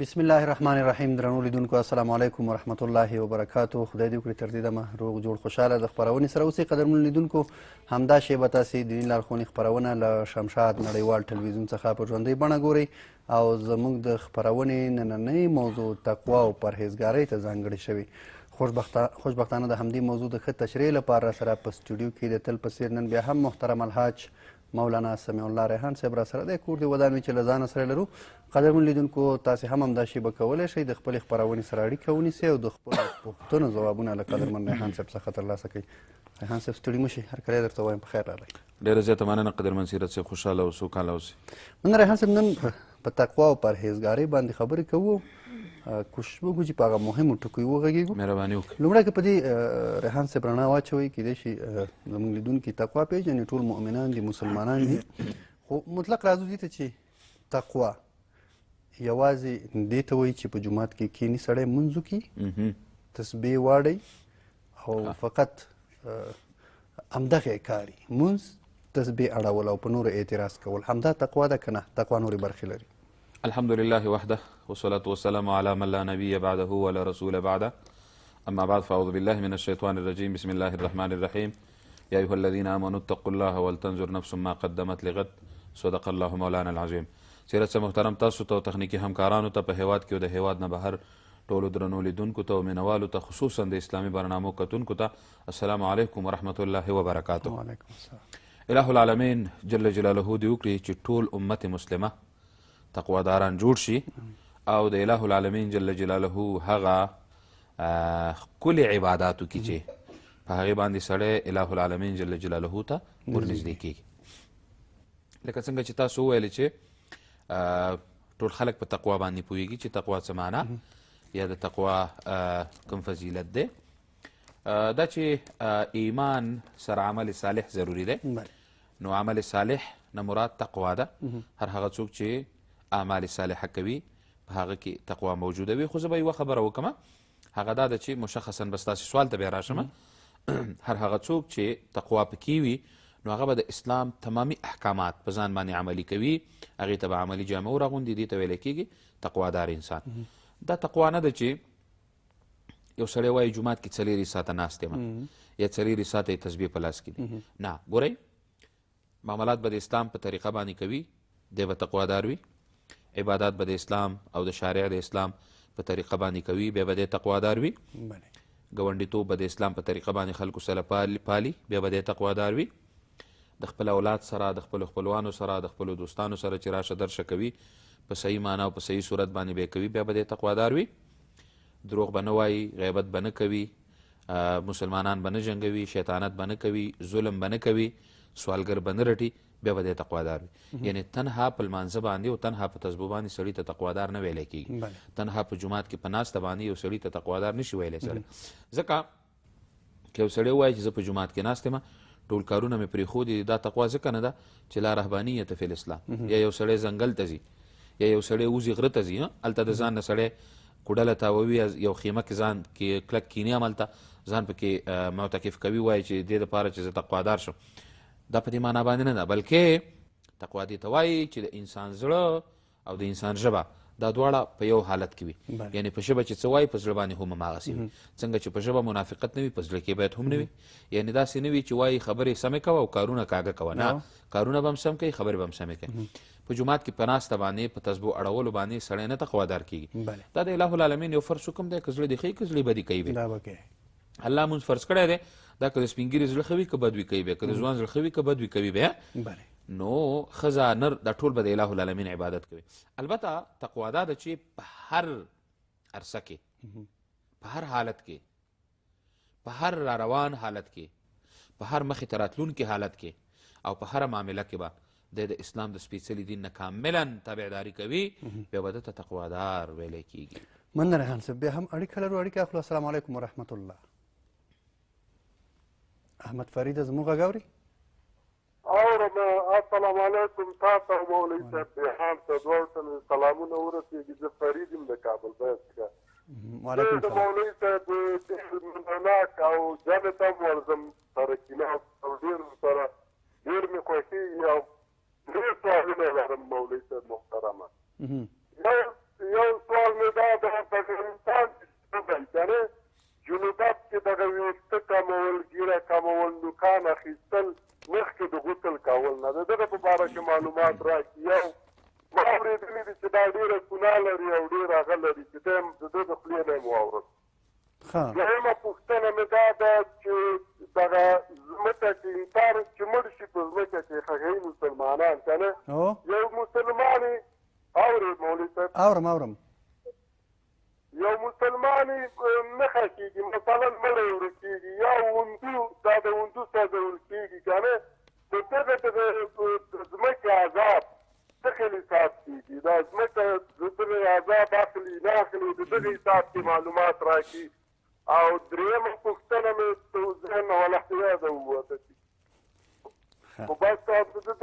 بسم الله الرحمن الرحیم. درنو لیدونکو السلام علیکم ورحمت الله وبرکاتو. خدای دې وکړي تر دې دمه روغ جوړ خوشحاله د خپرونې سره اوسئ. قدرمنو لیدونکو، همدا شیبه تاسې دیني لارښوونې خپرونه له شمشاد نړیوال ټلویزیون څخه په ژوندۍ بڼه ګورئ او زموږ د خپرونې نننۍ موضوع تقوا او پرهیزګارۍ ته ځانګړې شوې. خوشبختانه د همدې موضوع د ښه تشریح لپاره سره په سټوډیو کې د تل په څېر نن بیا هم محترم الحاج مولانا سمیع الله ریحان صاحب را سره دی. کور دې ودان وي چې له ځانه سره لرو. قدرمنو لیدونکو، تاسې هم همدا شیبه کولی شئ د خپلې خپرونې سره اړیکه ونیسئ او د خپلو پوښتنو ځوابونه له قدرمن ریحان صاحب څخه ترلاسه کړئ. ریحان صاحب ستړي مه شئ، هرکلی درته وایم په خیر راغلی. ډېره زیاته مننه قدرمن سیرت صاحب، خوشحاله او سوکاله اوسئ. مننه ریحان صاحب. نن په تقوا او پرهیزګارۍ باندې خبرې کوو. کوشش وکړو چې په هغه مهمو ټکیو وغږېږو. مهرباني وکړئ. لومړی که په دې ریحان صاحب رڼا واچوئ، کیدای شي زموږ لیدونکي تقوا پېژني. ټول مؤمنان دي، مسلمانان دي، خو مطلق راځو دې ته چې تقوا یوازې دې ته وایي چې په جومات کې کښېني سړی لمونځ وکړي، تسبیح واړئ او فقط همدغه یې کار وي، لمونځ، تسبیح اړول او په نورو اعتراض کول. همدا تقوا ده که نه تقوا نورې برخې لري؟ الحمد لله وحده والصلاة والسلام على من لا نبي بعده ولا رسول بعده، أما بعد فأعوذ بالله من الشيطان الرجيم. بسم الله الرحمن الرحيم. يا أيها الذين آمنوا اتقوا الله ولتنظر نفس ما قدمت لغد. صدق الله مولانا العظيم. سیرت سے محترم تاسو ته او تخنیکي همکارانو ته په هیواد کې او د هیواد نه بهر ټولو درنو لیدونکو ته او مینوالو ته، خصوصا د اسلامي برنامو کتونکو ته، السلام علیکم ورحمت الله وبرکاته. وعلیکم السلام. اله العالمین جل جلاله دې وکړي چې ټول امت مسلمه تقواداران جوړ شي او د اله العالمین جل جلاله هغه ښکلې عباداتو کې چې په هغې باندې سړی اله العالمین جل جلاله ته ورنږدې کېږي. لکه څنګه چې تاسو وویلې چې ټول خلک په تقوا باندې پوهېږي چې تقوا څه معنا یا د تقوا کوم فضیلت دی. دا چې ایمان سره عمل صالح ضروري دی، نو عمل صالح نه مراد تقوا ده. هر هغه څوک چې اعمال صالحه کوي په هغه کې تقوا موجوده وي. خو زه به یوه خبره وکړم، هغه دا ده چې مشخصا بس تاسې سوال ته بیا راشم. هر هغه څوک چې تقوا پکې وي نو هغه به د اسلام تمامي احکامات په ځان باندې عملي کوي، هغې ته به عملي جامه وراغوندي، دې ته ویلی کېږي تقوادار انسان. دا تقوا نه ده چې یو سړی وایي جومات کې 4 ساعته ناست یم یا 4 ساعته یې تسبیح په لاس کې دي. نه، ګورئ، معاملات به د اسلام په طریقه باندې کوي، دی به تقوادار وي. عبادات به د اسلام او د شارع د اسلام په طریقه باندې کوي، بیا به دی تقوادار وي. ګاونډیتوب به د اسلام په طریقه باندې خلکو سره پالي، بیا به دی تقوادار وي. د خپل اولاد سره، د خپلو خپلوانو سره، د خپلو دوستانو سره چې راشه درشه کوي په صحیح معنا او په صحیح صورت باندې به یې کوي، بیا به دی تقوادار وي. دروغ به نه وایي، غیبت به نه کوي، مسلمانان به نه جنګوي، شیطانت به نه کوي، ظلم به نه کوي، سوالګر به نه رټي، بیا به دی تقوادار وي. یعنې تنها په لمانځه باندې او تنها په تسبیح باندې سړي ته تقوادار نه ویلی کېږي. تنها په جومات کې په ناسته باندې یو سړي ته تقوادار نشي ویلی سړی. ځکه که یو سړی ووایي چې زه په جومات کې ناست یم، ټول کارونه مې پرېښودي، دا تقوا ځکه نه ده چې لا رهبانیت فی الاسلام. یا یو سړی ځنګل ته ځي یا یو سړی وځي غره ته ځي، هلته د ځان نه سړی کوډله تاووي، یو خیمه کې ځان کې کلک کیني، هملته ځان پکې معتکف کوي، وایي چې دې دپاره چې زه تقوادار شم. دا په دې معنا باندې نه ده، بلکې تقوا دې ته وایي چې د انسان زړه او د انسان ژبه دا دواړه په یو حالت کې وي. یعنې په ژبه چې څه وایي په زړه باندې هم هماغسې وي. څنګه چې په ژبه منافقت نه وي، په زړه کې باید هم نه وي. یعنې داسې نه وي چې وایي خبرې سمې کوه او کارونه کاږه کوه. نه، کارونه به هم سم کوي، خبرې به هم سمې کوي. په جومات کې په ناسته باندې په تسبیح اړولو باندې سړی نه تقوادار کېږي. دا د اله العالمین یو فرض حکم دی، که زړه دې ښه وي که زړه بدي کوي. الله مونځ فرض کړی دی، دا که د سپین ږیري زړه ښه وي که بد وي کوي بیا، که د ځوان زړه ښه وي که بد وي کوي بیا. نو ښځه نر دا ټول به د اله العالمین عبادت کوي. البته تقوا دا ده چې په هر عرصه کې، په هر حالت کې، په هر راروان حالت کې، په هر مخې ته راتلونکي حالت کې او په هره معامله کې به د اسلام د سپېڅلي دین نه کاملا تابعداري کوي، بیا به ده ته تقوادار ویلی کېږي. مننه ریحان صاحب. بیا هم اړیکه لرو، اړیکه اخلو. السلام علیکم ورحمت الله. احمد فریده زموږ غږ اوري؟ اورم. السلام علیکم. تا ته مولوي صاحب ریحان صاحب دواړو ته مې سلامونه ورسېږي. زه فرید یم د کابل بیت څخه. وعلیکم د مولوي صاحب منناک او جامې ته هم ورځم، سره کینه او ډېر سره ډېر مې خوښېږي او ډېر سوالونه لرم مولوي صاحب محترمه. یو یو سوال مې دا د افغانستان کنه جنوبات کې دغه ویښته کمول ګیره کمول نوکان اخیستل مخکې د غسل کول نه د دغه په باره کې معلومات راکړي. یو ما اورېدلي دي چې دا ډېره ګناه لري او ډېر هغه لري چې دی د ده د خولې نه یې مو واورل. دویمه پوښتنه مې دا ده چې دغه ځمکه کې انسان چې مړ شي په ځمکه کې هغوی مسلمانان که نه یو مسلمان یې اورې مولوي صاحب اورم یو مسلمان نښه کېږي مثلا مړی ورکېږي یا وندو دا د وندو سوځول کېږي که نه د دغه د ځمکې عذاب څه خیل حساب کېږي دا ځمکه د دغه عذاب اخلي نه اخلي د دغه حساب کې معلومات راکړي. او درېیمه پوښتنه مې ذهن نه ولهته یاده ووته خو بس د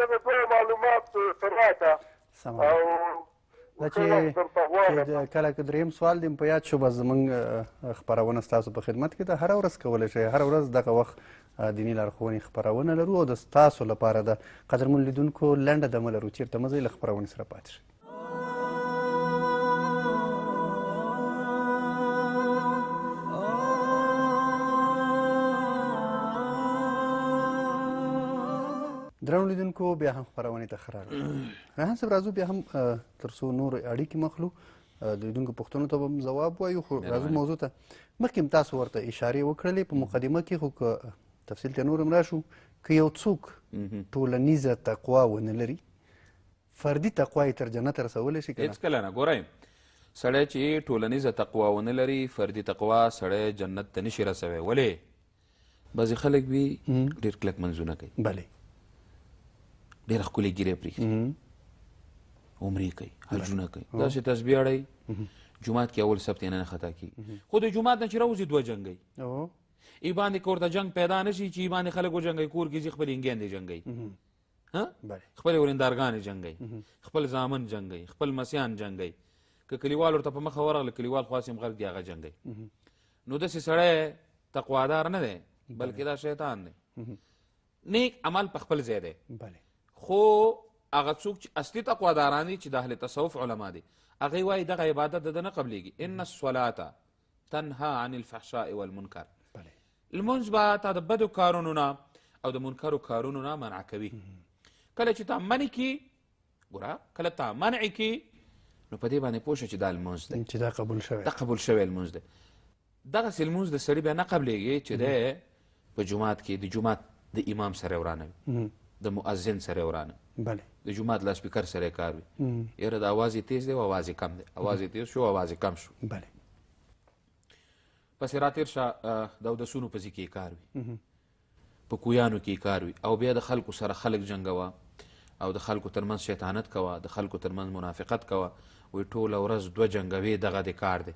دغه دوه معلومات راکړه او دا چې کله که درېیم سوال دې په یاد شو بس زموږ خپرونه ستاسو په خدمت کې ده هره ورځ کولی شئ هره ورځ دغه وخت دیني لارښوونې خپرونه لرو او د ستاسو لپاره د قدرمن لیدونکو لنډه دمه لرو چېرته مه ځئ له خپرونې سره پاتې شئ. درنو لیدونکو بیا هم خپرونې ته ښه راغلاست. ریحان صاحب راځو بیا هم تر څو نور اړیکې مخلو د لیدونکو پوښتنو ته به هم ځواب وایو خو راځو موضوع ته. مخکې هم تاسو ورته اشارې وکړلې په مقدمه کې خو که تفصیل ته نور هم راشو که یو څوک ټولنیزه تقوا ونه لري فردي تقوا یې تر جنت رسولی شي که نه؟ هېڅکله نه. ګورئ سړی چې ټولنیزه تقوا ونه لري فردي تقوا سړی جنت ته نشي رسوی. ولې بعضې خلک وي ډېر کلک منځونه کوي بلې ډېره ښکلې ګیرې پرېږدي عمرې کوي حجونه کوي داسې تسبیح اړوي جومات کې اول سبت یې نه خطا کېږي خو د جومات نه چې راوځي دوه جنګوي ای باندې که ورته جنګ پیدا نه شي چې ای باندې خلک وجنګوي کور کې ځي خپلې انګیندې جنګوي خپلې ورندارګانې جنګوي خپل زامن جنګوي خپل مسیان جنګوي که کلیوال ورته په مخه ورغله کلیوال خواص یې غرق دي هغه جنګوي. نو داسې سړی تقوادار نه دی بلکې دا شیطان دی. نیک عمل په خپل ځای دی خو هغه څوک چې اصلي تقواداران دي چې د اهل تصوف علما دي هغوی وایي دغه عبادت د ده نه قبلیږي. ان الصلاة تنها عن الفحشاء والمنکر لمونځ به تا د بدو کارونو نه او د منکرو کارونو نه منع کوي. کله چې تا منع کي ګوره کله تا منع کي نو په دې باندې پوه شه چې دا لمونځ دی چې دا قبول شوی دا قبول شوی لمونځ دی. دغسې لمونځ د سړي بیا نه قبلیږي چې دی په جومات کې د جومات د امام سره ورانه وي د مؤذن سره ورانه د جومات له سپیکر سره کار وي یاره د اواز یې تیز دی او اواز یې کم دی اواز یې تیز شو اواز یې کم شو پسې راتېر شه د اودسونو پسې کې کار وي په کویانو کې کار وي او بیا د خلکو سره خلک جنګوه او د خلکو ترمنځ شیطانت کوه د خلکو ترمنځ منافقت کوه وایي ټوله ورځ دوه جنګوي دغه د کار دی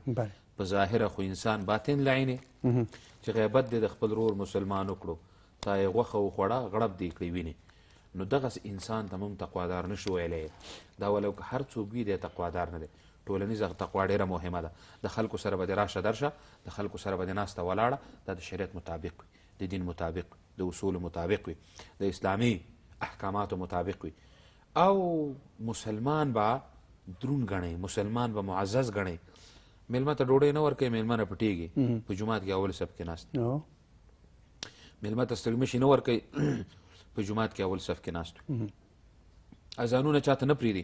په ظاهره خو انسان باطن لعینې چې غیبت دی د خپل رور مسلمان وکړو تا یې غوښه وخوړه غړپ دې کړې وینې نو دغسې انسان ته موږ تقوادار نشو ویلی دا ولو که هر څوک وي دی تقوادار نه دی. ټولنیزه تقوا ډېره مهمه ده. د خلکو سره به دې راشه درشه د خلکو سره به دې ناسته ولاړه دا د شریعت مطابق وي د دین مطابق وي د اصولو مطابق وي د اسلامي احکاماتو مطابق وي او مسلمان به درون ګڼئ مسلمان به معزز ګڼئ. میلمه ته ډوډۍ نه ورکوي میلمه نه پټېږي په جومات کې اول صف کې ناست میلمه ته ستړي مشي نه ورکوي په جومات کې اول صف کې ناست اذانونه چاته نه پرېږدي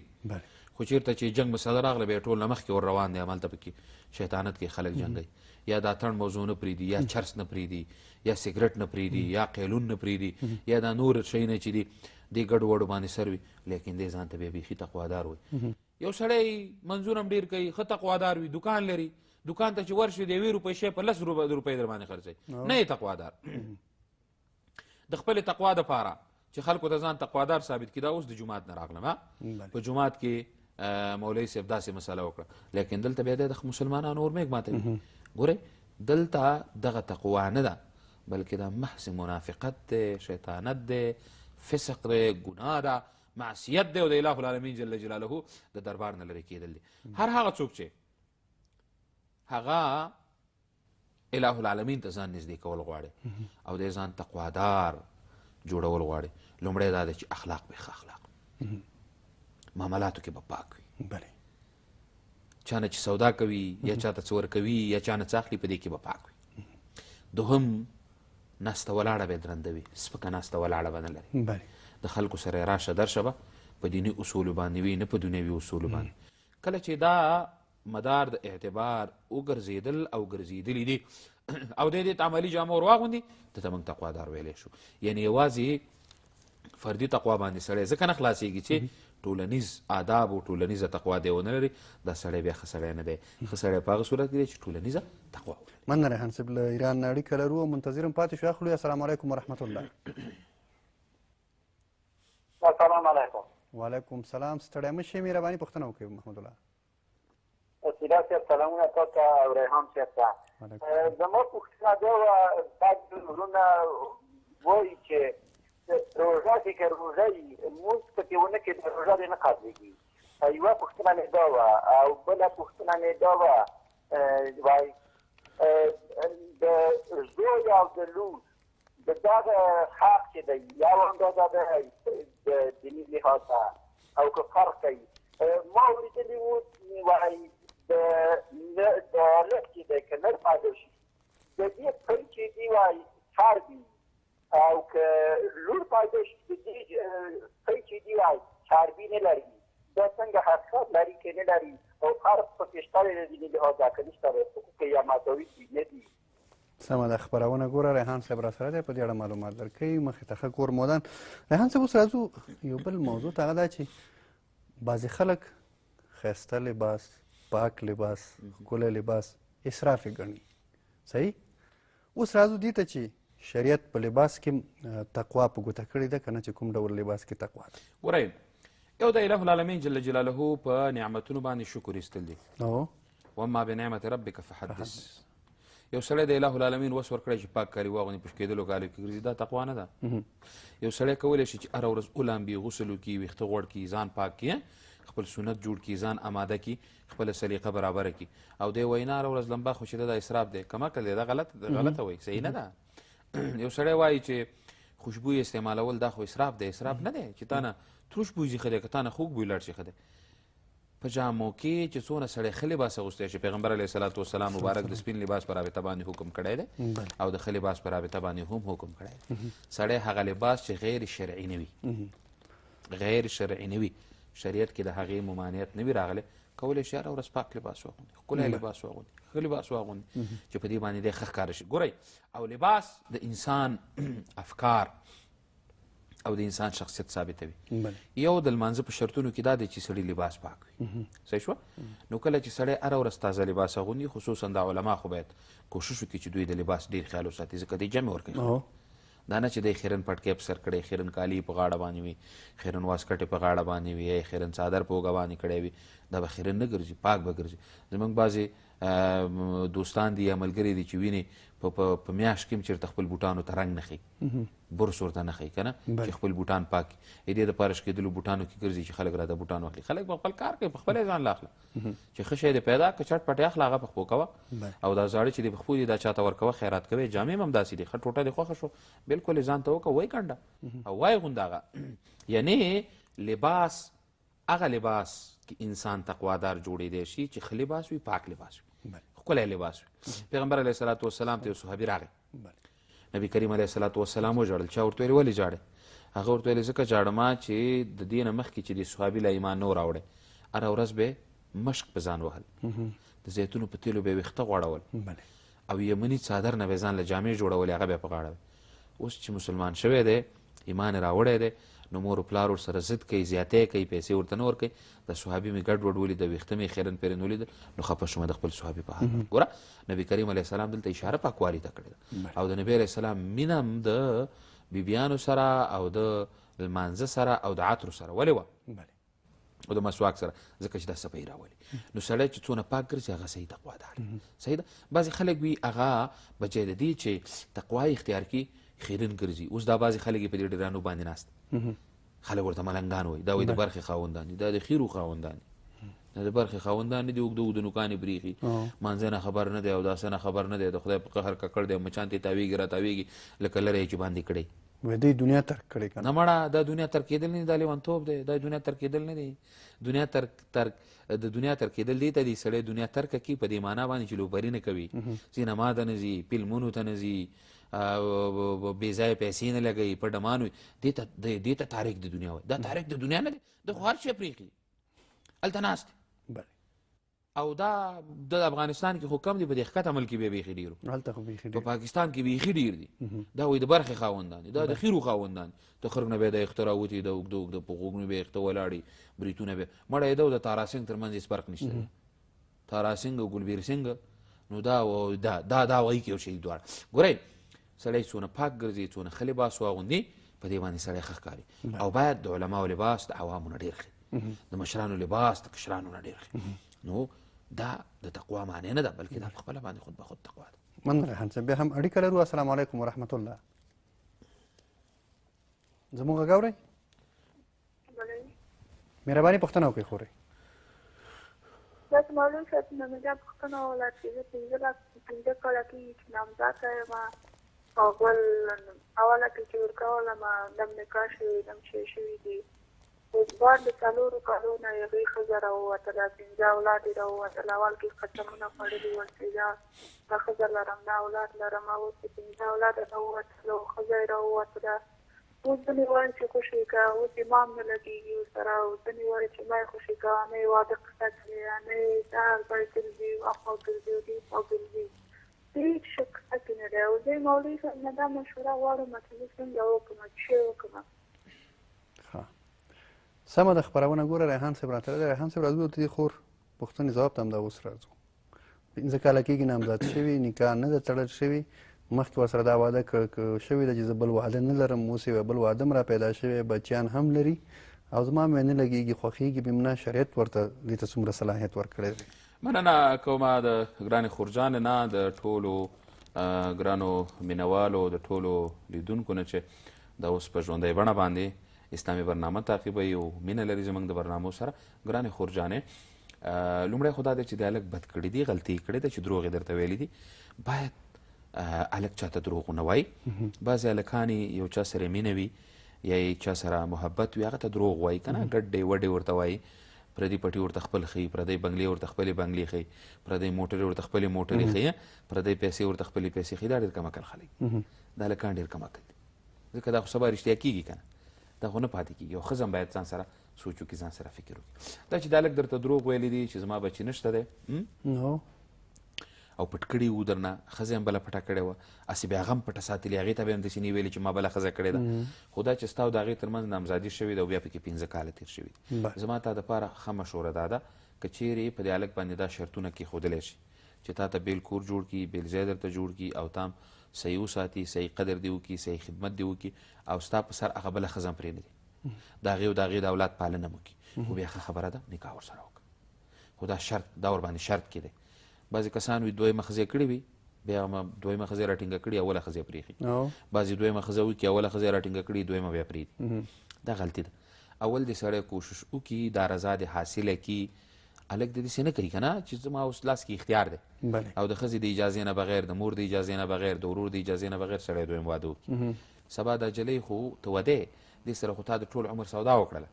خو چېرته چې جنګ مسله راغله بیا ټول نه مخکې ور روان دی همالته پکې شیطانت کې خلک جنګوي یا دا اتڼ موضوع نه پرېږدي یا چرس نه پرېږدي یا سګرټ نه پرېږدي یا قیلون نه پرېږدي یا دا نور شیونه چې دي دې ګډو وډو باندې سر وي لیکن دې ځان ته بیا بیخي تقوادار وي. یو سړی منظور هم ډېر کوي ښه تقوادار وي دکان لري دکان ته چې ورشي د 1 روپۍ شی په 10 روپۍ در باندې خرڅوي نه یې تقوادار. د خپلې تقوا دپاره چې خلکو ته ځان تقوادار ثابت کړي دا اوس د جومات نه راغلم په جومات کې مولوي صاحب داسې مسله وکړه لیکن دلته بیا د مسلمانانو اور میږ ماتوي. ګورئ دلته دغه تقوا نه ده بلکې دا محض منافقت دی شیطانت دی فسق دی ګناه ده معصیت دی او د اله العالمین جل جلاله د دربار نه لرې کېدل دي. هر هغه څوک چې هغه اله العالمین ته ځان نږدې کول غواړي او د ځان تقوادار جوړول غواړي لومړی دا دی چې اخلاق به ښه اخلاق معاملاتو کې به پاک وي چا نه چې سودا کوي یا چاته څه ورکوي یا چا نه څه اخلي په دې کې به پاک وي. دوهم ناسته ولاړه به یې درنده وي، سپکه ناسته ولاړه به نه لري. د خلکو سره یې راشه درشه به په دیني اصولو باندې وي، نه په دنیوي اصولو باندې. کله چې دا مدار د اعتبار وګرځېدل او ګرځېدلي دي او دی دې ته عملي جامه ور واغوندي، ده ته موږ تقوادار ویلی شو. یعنې یوازې فردي تقوا باندې سړی ځکه نه خلاصېږي چې ټولنیز آداب او ټولنیزه تقوا دی ونه لري، دا سړی بیا ښه سړی نه دی. ښه سړی په هغه صورت کې دی چې ټولنیزه تقوا ولري. مننه ریحان صاحب، له ایران نه اړیکه لرو او منتظر هم پاتې شو. اخلو السلام علیکم ورحمت الله. السلام علیکم. وعلیکم السلام. ستړی مه شئ، مهرباني پوښتنه وکړئ محمد الله. وسیله صاحب سلامونه تا ته او ریحان صاحب ته. زما پوښتنه دا وه، بعضې وروڼه وایي چې روژه چې که روژه وي لمونځ پکې ونه کړي د روژه دې نه قبلېږي. یوه پوښتنه مې دا وه، او بله پوښتنه مې دا وه، وایي د زوی او د لور د دغه حق چې دی یو اندازه دی د دیني لحاظه او که فرق کوي. ما اورېدلي وو وایي د هلک چې دی که نر پیدا شي د دې پی چې دي وایي فرق وي، او که لور پیدا شي د دې پی چې دي وایي چربي نه لري. دا څنګه حقیقت لري که نه لري او فرق پکې شته دی د دیني لحاظه که نشته دی؟ حقوق یا مساوي دي نه دي؟ سمه ده، خپرونه ګوره. ریحان صاحب را سره دی، په دې اړه معلومات درکوي. مخې ته ښه کور مودان. ریحان صاحب اوس راځو یو بل موضوع ته، هغه دا چې بعضې خلک ښایسته لباس، پاک لباس، ښکلی لباس اسراف یې ګڼي. صحیح؟ اوس راځو دې ته چې شریعت په لباس کې تقوا په ګوته کړې ده که نه، چې کوم ډول لباس کې تقوا ده؟ ګورئ، یو د اله العالمین جل جلاله په نعمتونو باندې شکر ایستل دي. واما بنعمت ربک فحدث. یو سړی د اله العالمین وس ورکړی چې پاک کالي واغوندي، په شکېدلو کالو کې ګرځي، دا تقوا نه ده. یو سړی کولی شي چې هره ورځ ولامبي، غسل وکړي، ویښته غوړ کړي، ځان پاک کړي، خپل سنت جوړ کړي، ځان اماده کړي، خپله سلیقه برابره کړي، او دی وایي نه هره ورځ لمبا خو چې ده دا اسراف دی، کمقل دی، دا غلطه وایي، صحیح نه ده. یو سړی وایي چې خوشبوی استعمالول دا خو اسراف دی. اسراف نه دی چې تا نه تروش بوی ځي ښه دی، که تا نه خوږ بوی لاړ شي ښه دی. په جامو کې چې څونه سړی ښه لباس اغوستی شي، پیغمبر علیه صلات وسلام مبارک د سپین لباس په رابطه باندې حکم کړی دی او د ښه لباس په رابطه باندې هم حکم کړی دی. سړی هغه لباس چې غیر شرعي نه وي، غیر شرعي نه وي، شریعت کې د هغې ممانعت نه وي راغلی، کولی شي هره ورځ پاک لباس واغوندي، ښکلی لباس واغوندي، ښه لباس واغوندي چې په دې باندې دی ښه ښکاره شي. ګورئ، او لباس د انسان افکار او د انسان شخصیت ثابتوي. یو د لمانځه په شرطونو کې دا دی چې سړي لباس پاک وي. صحیح شوه؟ نو کله چې سړی هره ورځ تازه لباس اغوندي، خصوصا د علما خو باید کوشش وکړي چې دوی د لباس ډېر خیال وساتي، ځکه دی جمع ورکوي. دا نه چې دی خیرن پټکی په سر کړی، خیرن کالي په غاړه باندې وي، خیرن واسکټې په غاړه باندې وي، یا خیرن څادر په اوږه باندې کړی وي، دا به خیرن نه ګرځي، پاک به ګرځي. زموږ بعضې دوستان دي یا ملګري دي چې ویني په میاشت کې هم چېرته خپل بوټانو ته رنګ نه ښیي، برس ورته نه ښیي که نه، چې خپل بوټان پاک کړي. دې دپاره شکېدلو بوټانو کې ګرځي چې خلک راته بوټان واخلي. خلک به خپل کار کوي، په خپله یې ځان له اخله چې ښه شی دې پیدا که چټ پټ یې اخله، هغه په خپو کوه، او دا زاړه چې دې په خپو دي دا چاته ورکوه، خیرات کوې. جامې هم همداسې دي، ښه ټوټه دې خوښه شو بلکل یې ځان ته وکړه، وایي کنډه او وایي غونده هغه. یعنې لباس هغه لباس کې انسان تقوادار جوړېدی شي چې ښه لباس وي، پاک لباس وي، ښکلی لباس وي. پیغمبر علیه صلات وسلام ته یو صحابي راغی، نبي کریم علیه صلات وسلام وژړل. چا ورته ویل ولې ژاړې؟ هغه ورته ویل ځکه ژاړمه چې د دې نه مخکې چې دې صحابي له ایمان نه و راوړی، هره ورځ به مشک په ځان وهل، د زیتونو په تیلو به یې ویښته غوړول، او یمني څادر نه به ځان له جامې جوړولې، هغه به یې په غاړه وي. اوس چې مسلمان شوی دی، ایمان یې راوړی دی، نو مور و پلار ورسره ضد کوي، زیاتی کوي، پیسې ورته نه ورکوي. د صحابي مې ګډ وډ ولیده، ویښته مې خیرن پیرن ولیدل، نو خفه شومه د خپل صحابي په حال. ګوره، نبي کریم علیه السلام دلته اشاره پاکوالي ته کړې ده، او د نبي علیه السلام مینه هم د بیبیانو سره او د لمانځه سره او د عطرو سره ولې وه، او د مسواک سره، ځکه چې دا صفایي راولي. نو سړی چې څونه پاک ګرځي هغه صحیح تقوادار. صحیح ده. بعضې خلک وي هغه بجای د دې چې تقوا اختیار کړي خیرن ګرځي. اوس دا بعضې خلک یې په دې ډیرانو باندې ناست، خلک ورته ملنګان وایي، دا وایي د برخې خاوندان دي، دا د خیرو خاوندان دي، دا د برخې خاوندان دي، اوږده اوږده نوکانې برېښي، مانځه نه خبر نه دی او داسې نه خبر نه دی، د خدای په قهر ککړ دی، مچان ترې تاویږي را تاویږي لکه لری چې باندې کړی. وایي دوی دنیا ترک کړې که نه مړه دا دنیا ترک کېدل نه دي دا لیونتوب دی دا دنیا ترک کېدل نه دی د دنیا ترک کېدل دې ته دي سړی دنیا ترکه کړي په دې معنا باندې چې لوبري نه کوي سینما ته نه ځي فلمونو ته نه ځي بې ځایه پیسې نه لګوي په ډمان وي دې ته تاریک د دنیا وایي دا تاریک د دنیا نه دی د خو هر شی پرېښي هلته ناست دی او دا د افغانستان کې خو کم دي په دې ښکته ملک کې بیا بیخي ډېر هلته خو بیخي په پاکستان کې بیخي ډېر دي دا وایي د برخې خاوندان دي دا د خیرو خاوندان د خرګ نه بیا د اخته راوتي د اوږده اوږده په غوږونو بیا اخته ولاړي بریتونه بیا مړه یې ده او د تاراسینګ تر منځ هېڅ فرق نشته دی تاراسینګ او ګلبیر سینګ نو دا وایي کې یو شی دواړه ګورئ سړی څونه پاک ګرځي څونه ښه لباس واغوندي په دې باندې سړی ښه ښکاري او باید د علماو لباس د عوامو نه ډېر ښه د مشرانو لباس د کشرانو نه ډېر ښه نو دا د تقوا معنی نه ده بلکې دا په خپله باندې خود به خود تقوا ده مننه ریحان صاحب بیا هم اړیکه لرو السلام علیکم ورحمت الله زموږ غږ اورئ مهرباني پوښتنه وکړئ خورئ بس مولوي صاحب نه مې دا پوښتنه وکړه چې زه پنځه کاله کېږي چې نامزاده یم اول اوله کې چې ورکولم دم نکاح شوي دم شی شوي دي بعد د څلورو کالو نه هغې ښځه راووتله پنځه اولاد یې راووتل اول کې قسمونه خوړلي ول چې دا ښځه لرم دا اولاد لرم او اوس چې پنځه اولاد راووتل او ښځه یې راووتله اوس ځینې وایي چې خوشي که اوس امام نه لګېږي ورسره او ځینې وایي چې ما یې خوشي کوه نه یې واده قصه کړې نه یې دا ځای ګرځي اخوا ګرځي او دې خوا ګرځي هېڅ شی قصه کې نه دی او زه مولوي صاحب نه دا مشوره غواړم چې زه څنګه وکړم چې څه وکړم سمه ده خپرونه ګوره ریحان صاحب راتللی دی ریحان صاحب راځو د دې خور پوښتنې ځواب ته همدا اوس راځو 15 کاله کېږي نامزاد شوي نکاح نه ده تړل شوي مخکې ورسره دا واده شوې ده چې زه بل واده نه لرم اوس یې بل واده هم را پیدا شوی بچیان هم لري او زما مې نه لګېږي خوښېږي به مې نه شریعت ورته دې ته څومره صلاحیت ورکړی دی مننه کومه د ګرانې خورجانې نه د ټولو ګرانو مینوالو د ټولو لیدونکو نه چې دا اوس په ژوندۍ بڼه باندې اسلامي برنامه تعقیبوي او مینه لري زموږ د برنامو سره ګرانې خورجانې لومړی خو دا دی چې د هلک بد کړي دي غلطي کړې ده چې دروغ یې درته ویلي دي باید هلک چاته دروغ ونه وایي بعضې هلکان یو چا سره مینه وي یا یې چا سره محبت وي هغه ته دروغ وایي که نه ګډې وډې ورته وایي پردي پټي ورته خپل ښیي پردی بنګلې ورته خپلې بنګلې ښیي پردی موټرې ورته خپلې موټرې ښیي پردی پیسې ورته خپلې پیسې ښیي دا ډېر کم عقل خلک دا هلکان ډېر کم عقل دي ځکه دا خو سبا رښتیا کېږي که نه دا خو نه پاتې کېږي او ښځه هم باید ځان سره سوچ وکړي ځان سره فکر وکړي دا چې دا هلک درته دروغ ویلی دي چې زما بچي نشته دی او پټ کړي وو درنه ښځه هم بله پټه کړې وه هسې بیا هغه هم پټه ساتلې هغې ته به یې هم داسې نه ویلې چې ما بله ښځه کړې ده خو دا چې ستا او د هغې تر منځ نامزادي شوې ده او بیا پکې 15 کاله تېر شوي دي زما تا دپاره ښه مشوره دا ده که چیرې په دې هلک باندې دا شرطونه کېښودلی شي چې تا ته بیل کور جوړ کړي بیل ځای درته جوړ کړي او تا هم صحیح وساتي صحیح قدر دې وکړي صحیح خدمت دې وکړي او ستا په سر هغه بله ښځه هم پرېنږدي د هغې او د هغې د اولاد پالنه هم وکړي خو بیا ښه خبره ده نکاح ورسره وکړه خو دا شرط دا ورباندې شرط کې دی بعضې کسان وي دویمه ښځې کړې وي بیا دویمه ښځې راټینګه کړي اوله ښځې پرېښي بعضې دویمه ښځه وکړي اوله ښځې راټینګه کړي دویمه بیا پرېږدي دا غلطي ده اول دې سړی کوشش وکړي دا رضا دې حاصله کړي هلک د داسې نه کوي که نه چې زما اوس لاس کې اختیار دی او د ښځې د اجازې نه بغیر د مور د اجازې نه بغیر د ورور د اجازې نه بغیر سړی دویم واده وکړي سبا دا جلۍ خو ته ودې دې سره خو تا د ټول عمر سودا وکړله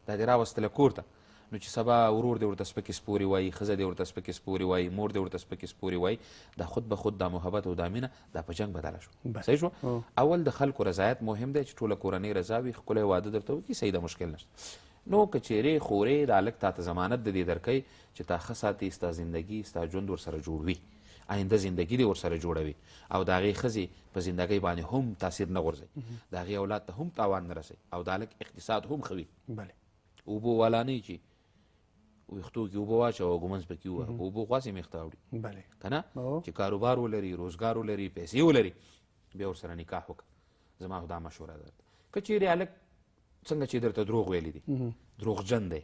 دا دې راوستله کور ته نو چې سبا ورور دې ورته سپکې سپورې وایي ښځه دې ورته سپکې سپورې وایي مور دې ورته سپکې سپورې وایي دا خود به خود دا محبت او دا مینه دا په جنګ بدله شو صحیح شو اول د خلکو رضایت مهم دی چې ټوله کورنۍ رضا وي ښکلی واده درته وکړي صحیح ده مشکل نشته نو که چیرې خورې د هلک تا ته ضمانت د دې درکوي چې تا ښه ساتي ستا زندګي ستا ژوند ورسره جوړ وي آینده زندگی دې ورسره جوړوي او د هغې ښځې په زندګۍ باندې هم تاثیر نه غورځوي د هغې اولاد ته هم تاوان نه رسوي او د هلک اقتصاد هم ښه وي اوبو والا نه چې ویښتو کې اوبه واچوه او ږمنځ پکې ووهه په اوبو خواصې هم ویښته اوړي که نه چې کاروبار ولري روزګار ولري پیسې ولري بیا ورسره نکاح وکړه زما خو دا مشوره ده که چیرې هلک څنګه چې درته دروغ ویلی دي دروغجن دی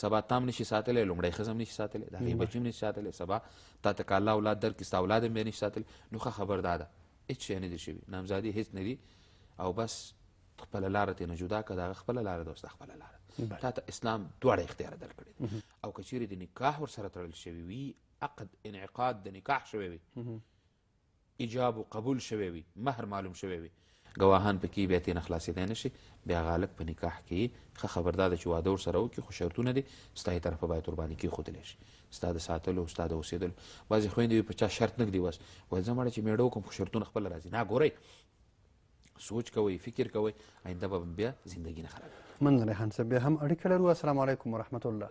سبا تام نشي ساتلی لومړی ښځه هم نشي ساتلی د هغې بچي هم نشي ساتلی سبا تا ته که الله اولاد درکړي ستا اولاد هم بیا نشي ساتلی نو ښه خبر دا ده هېڅ شی نه دي شوي نامزادي هېڅ نه دي او بس خپله لاره ترېنه جدا کړه د هغه خپله لاره ده او ستا خپله لاره تا ته اسلام دواړه اختیار درکړي او که چیرې د نکاح ورسره تړل شوي وي عقد انعقاد د نکاح شوی وي ایجاب و قبول شوی وي مهر معلوم شوی وي ګواهان پکې بیا ترېنه خلاصېدی نه شي بیا هغه هلک په نکاح کې ښه خبر دا ده چې واده ورسره وکړي خو شرطونه دي ستا یې طرفه باید ورباندې کېښودلی شي ستا د ساتلو ستا د اوسېدلو بعضې خویندې وي په چا شرط نه ږدي بس وایي زه مړه چې مېړه وکړم خو شرطونه خپله راځي نه ګورئ سوچ کوئ فکر کوئ آینده به بیا زندګي نه خرابوي مننه ریحان صاحب بیا هم اړیکه لرو السلام علیکم ورحمت الله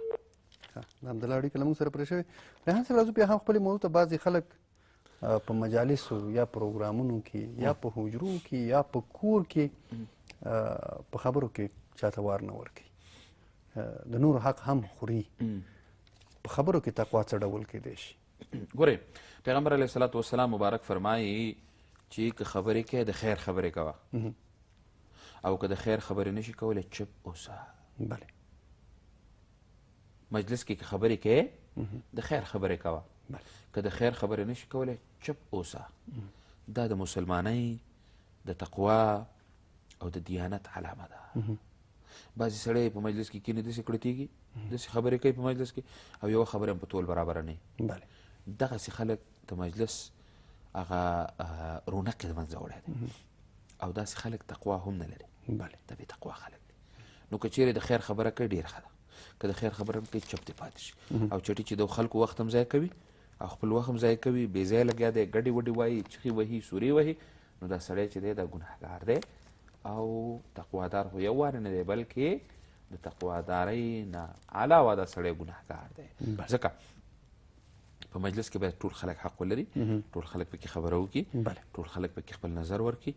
د همدغه اړیکه له موږ سره پرې شوې ریحان صاحب راځو بیا هم خپلې موضوع ته بعضې خلک په مجالسو یا پروګرامونو کې یا په حجرو کې یا په کور کې په خبرو کې چاته وار نه ورکوي د نورو حق هم خوري په خبرو کې تقوا څه ډول کیدی شي ګورئ پیغمبر علیه الصلاة والسلام مبارک فرمایي چې که خبرې کوې د خیر خبرې کوه او که د خیر خبرې نشي کولی چپ اوسه بله مجلس کې که خبرې کوې د خیر خبرې کوه که د خیر خبرې نشي کولی چپ اوسه دا د مسلمانۍ د تقوا او د دیانت علامه ده بعضې سړی په مجلس کې کینې داسې کړتېږي داسې خبرې کوي په مجلس کې او یوه خبره هم په ټول برابره نه وي دغسې خلک د مجلس هغه رونق یې د منځه وړی دی او داسې خلک تقوا هم نه لري د بې تقوا خلک دي نو که چیرې د خیر خبره کوي ډېر ښه ده که د خیر خبره هم کوي چپ دې پاتې شي او چټي چې د خلکو وخت هم ضایع کوي او خپل وخت هم ضایع کوي بې ځایه لګیا دی ګډې وډې وایي چغې وهي سورې وهي نو دا سړی چې دی دا ګناهګار دی او تقوادار خو یو وارې نه دی بلکې د تقوادارۍ نه علاوه دا سړی ګناهګار دی ځکه په مجلس کې باید ټول خلک حق ولري ټول خلک پکې خبره وکړي ټول خلک پکې خپل نظر ورکړي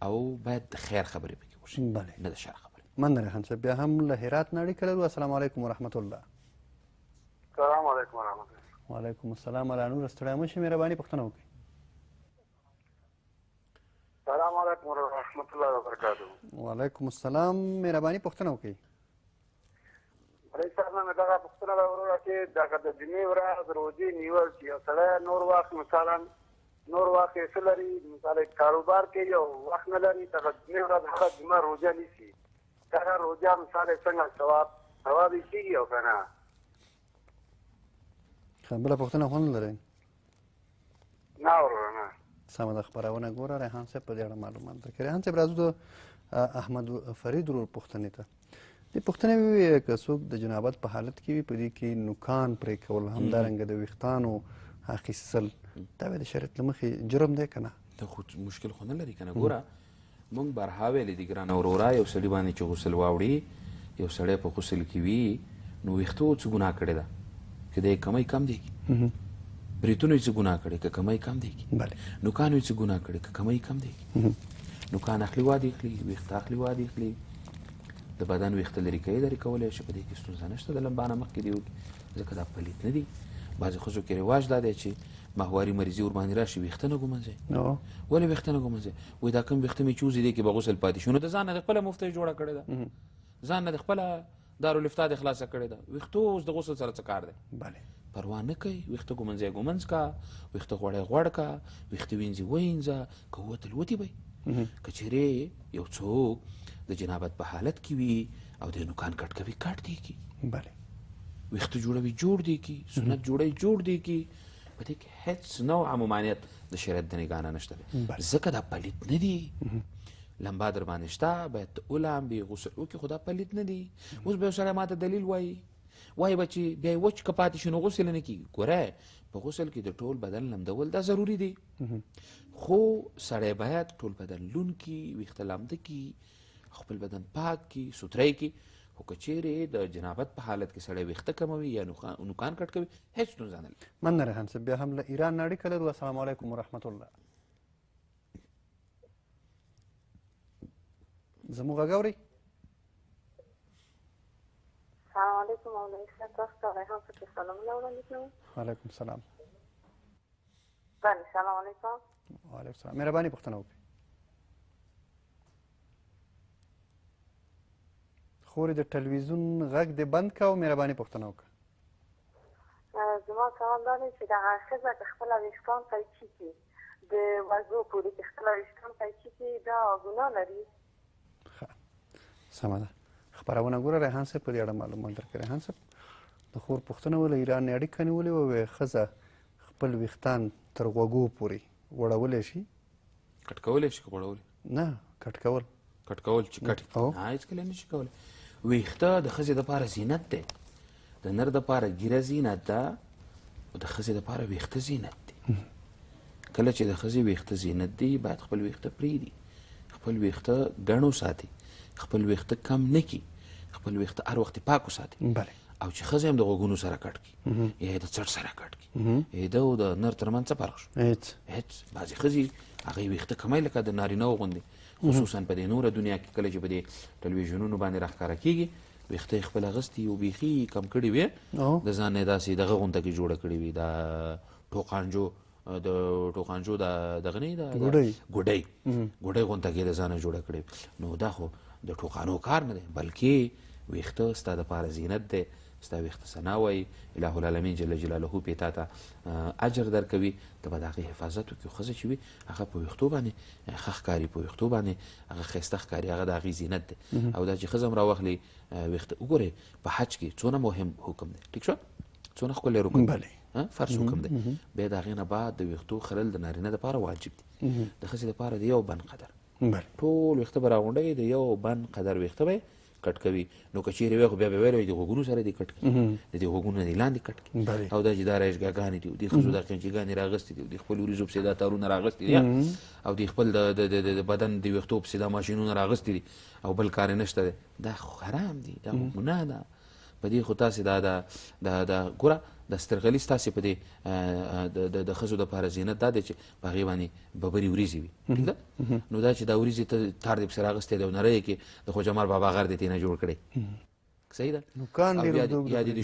او باید د خیر خبرې پکې وشي نه د شر خبرې مننه ریحان صاحب بیا هم له هرات نه اړیکه لرو السلام علیکم ورحمت الله السلام علیکم ورحمت الله وعلیکم السلام الله نور ستړی مه شئ مهرباني پوښتنه وکړئ السلام علیکم ورحمت الله وبرکاته وعلیکم السلام مهرباني پوښتنه وکړئ رئیس صاحب نه مې دغه پوښتنه ده وروره چې دغه د جمعې ورځ روژې نیول چې یو سړی نور وخت مثلا نور وخت یې څه لري مثلا کاروبار کوي او وخت نه لري دغه جمعې ورځ هغه جمعه روژه نیسي دغه روژه مثلا څنګه ثواب یې کېږي او که نه بله پوښتنه خو نه لرئ نه وروره نه سمه ده خپرونه ګوره ریحان صاحب په دې اړه معلومات درکړي ریحان صاحب راځو د احمد فرید ورور پوښتنې ته دې پوښتنې وي که څوک د جنابت په حالت کې وي په دې کې نوکان پرې کول همدارنګه د ویښتانو اخیستل دا به د شریعت له مخې جرم دی که نه دا خو مشکل خو نه لري که نه ګوره موږ بارها ویلې دي ګرانه وروره یو سړي باندې چې غسل واوړي یو سړی په غسل کې وي نو ویښتو څه ګناه کړې ده که د کمی کم دی بریتونو یې څه ګناه کړې که کمی کم دی نوکانو یې څه ګناه کړې که کمی کم دی نوکان اخلي وادي اخلي ویښته اخلي وادي اخلي د بدن ویښته لرې کوي لرې کولی شي په دې کې ستونزه نشته د لمبانه مخکې دې وکړي ځکه دا پلیت نه دي بعضې ښځو کې رواج دا دی چې ماهواري مریضي ورباندې راشي ویښته نه ږمنځئ ولې ویښته نه ږمنځئ وایي دا کوم ویښته مې چې وځي دې کې به غسل پاتې شي نو د ځان نه د خپله مفتۍ جوړه کړې ده ځان نه د خپله دارالفتا دې خلاصه کړې ده ویښتو اوس د غسل سره څه کار دی پروا نه کوي ویښته ږمنځی ږمنځ کا ویښته غوړی غوړ کا ویښته وینځي وینځه که وتل وتي به که چیرې یو څوک د جنابت په حالت کې وي او د نوکان کټ کوي کټ دی کی ویښته جوړوي جوړ دی کی سنت جوړوي جوړ دی کی په دې کې هیڅ نوع ممانعت د شریعت د نګاه نه نشته ځکه دا پلیت نه دي لمبا در باندې شته باید ته ولامبې غسل وکړي خو دا پلیت نه دي اوس به یو سړی ما ته دلیل وایي به چې بیا یې وچ که پاتې شي نو غسل نه کېږي ګوره په غسل کې د ټول بدن لمدول دا ضروري دی خو سړی باید ټول بدن لون کي ویښته لامده کي خپل بدن پاک کي سوتری کي خو که چیرې د جنابت په حالت کې سړی ویښته کموي یا نوکان کټ کوي هیڅ ستونزه نه لري مننه ریحان صاحب بیا هم له ایران نه اړیکه لرو السلام علیکم ورحمت الله زموږ غږ اورئ السلام علیکم مولوي صاحب تاسو ته ریحان صاحب سلامونه وړاندې کوم وعلیکم السلام بله سلام علیکم وعلیکم السلام مهرباني پوښتنه وکړئ خورې د تلویزیون غږ دې بند که او مهرباني پوښتنه وکړه زما سوال دا دی چې دغه ښځه که خپله ویښتان قیچي کړي د وضو پورې چې خپله ویښتان قیچي کړي دا ګناه لري ښه سمه ده خپرونه ګوره ریحان صاحب په دې اړه معلومات درکړي ریحان صاحب د خور پوښتنه وله ایران نه اړیکه نیولې وه وایي ښځه خپل ویښتان تر غوږو پورې وړولی شي کټ کولی شي که غوړولی نه کټ کول چې کټ هېڅکله نه شي کولی. ویښته د ښځې دپاره زینت دی، د نر دپاره ګیره زینت ده، د ښځې دپاره ویښته زینت دی. کله چې د ښځې ویښته زینت دی باید خپل ویښته پرېږدي، خپل ویښته ګڼ وساتي، خپل ویښته کم نه کړي، خپل ویښته هر وخت پاک وساتي. او چې ښځه هم د غوږونو سره کټ کړي یا یې د څټ سره کټ کړي، د او د نر ترمنځ څه فرق شو؟ هېڅ. بعضې ښځې هغې ویښته کمی لکه د نارینهو غوندې، خصوصا په دې نوره دنیا کې کله چې په دې ټلویزیونونو باندې راښکاره کېږي ویښته یې خپل اغوستي او بیخي کم کړي وي، د ځان یې داسې دغه غونته کې جوړه کړې وي، دا ټوقانجو دغه نه ګوډۍ غونته کې د ځانه جوړه کړې. نو دا خو د ټوقانو کار نه دی، بلکې ویښته ستا دپاره زینت دی، ستا ویښته ثنا وایي، الهو العالمین جل جلاله پې تا ته اجر درکوي، ته به د هغې حفاظت وکړي. خو ښځه چې وي هغه په ویښتو باندې ښه ښکاري، په ویښتو باندې هغه ښایسته ښکاري، هغه د هغې زینت دی. او دا چې ښځه هم راواخلي ویښته، وګورئ په حج کې څونه مهم حکم دی، ټیک شو، څونه ښکلی رکن دی، فرض حکم دی. بیا د هغې نه بعد د ویښتو خرل د نارینه دپاره واجب دی، د ښځې دپاره د یو بند قدر، ټول ویښته به راغونډوي، د یو بند قدر ویښته به کټ کوي. نو که چیرې وی خو بیا به ویلی د غوږونو سره دې کټ کړي، د دې غوږونو نه دې لاندې کټ کړي. او دا چې دا رایشګاګانې دي، دې ښځو دا قینچیګانې راغستې دي، دې خپل وریځو پسې دا تارونه راغستې دي، او دې خپل د بدن د ویښتو پسې دا ماشینونه راغستې دي، او بل کار یې نشته دی. دا خو حرام دي، دا خو ګناه ده. په دې خو تاسې دا ګوره د سترغلي ستاسې په دې د ښځو دپاره زینت دا دی چې په هغې باندې ببرې وریځې وي، ټیک ده. نو دا چې دا وریځې ته تار دې پسې راغستی دی او نری یې کې د خواجه مال بابا غر دې تېنه جوړ کړی، صحیح ده. یا دې د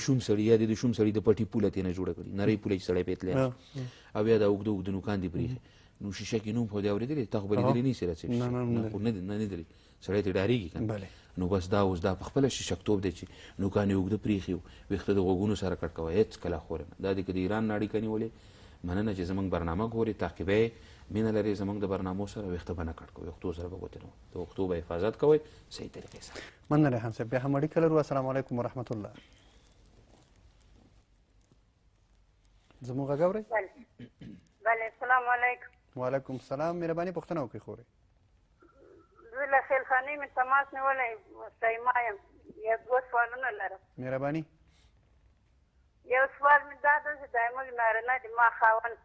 شوم سړي د پټي پوله تېنه جوړه کړي، نری پوله چې سړی پېتلی، او یا دا اوږده اوږده نوکان دې پرېښي. نو شیشه کې نوم خو دې اورېدلې، تا خو به لیدلې نه شي رسېږي، نه لیدلې، سړی ترې ډارېږي که نه. نو بس دا اوس دا په خپله شیشکتوب دی چې نوکان یې اوږده پرېښي، ویښته د غوږونو سره کټ کوه، هېڅکله خورې نه. دا دې که د ایران نه اړیکه نیولې، مننه چې زموږ برنامه ګورې، تعقیبه مینه لرې زموږ د برنامو سره، ویښته به نه کټ کوئ، ویښتو سره به ګوتې نه وهئ، د ویښتو به حفاظت کوئ صحیح طریقې سره. مننه ریحان صاحب. بیا هم اړیکه لرو. السلام علیکم ورحمت الله. زموږ غږ اورئ؟ بله، السلام علیکم. وعلیکم السلام. مهرباني پوښتنه وکړئ خورې. زه له خیلخانې مې تماس نیولی، سیما یم. یو دوه سوالونه لرم. مهرباني. یو سوال مې دا ده چې دا زموږ نارینه د ما خاوند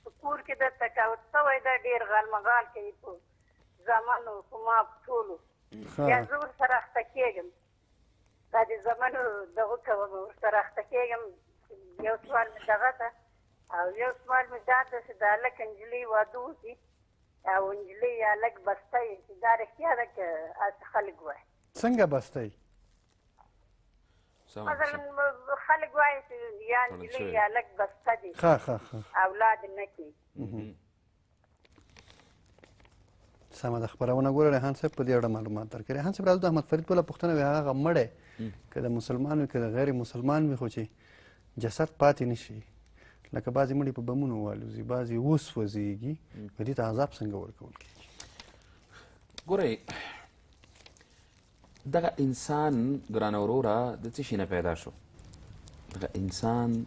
په کور کې درته کوت شوی ده، ډېر غالمغال کوي په زامنو په ما په ټولو، بیا زه ورسره اخته کېږم، دا د زامنو دغه کوم ورسره اخته کېږم. یو سوال مې دغه ده، او یو سوال مې دا ده چې د هلک نجلۍ واده وشي او نجلۍ یا هلک بسته یې، چې دا رښتیا ده که هسې خلک وایي؟ څنګه بسته یې؟ مثلا خلک وایي چې یا نجلۍ یا هلک بسته دي، اولاد نه کوي. سمه ده. خپرونه ګوره ریحان صاحب په دې اړه معلومات درکړي. ریحان صاحب راځو د احمد فرید بله پوښتنه وي، هغه مړی که د مسلمان وي که د غیر مسلمان وي، خو چې جسد پاتې نه شي، لکه بعضې مړي په بمونو والوځي، بعضې وسوځېږي، په دې ته عذاب څنګه ورکول کېږي؟ ګورئ، دغه انسان ګرانه وروره د څه شي نه پیدا شو؟ دغه انسان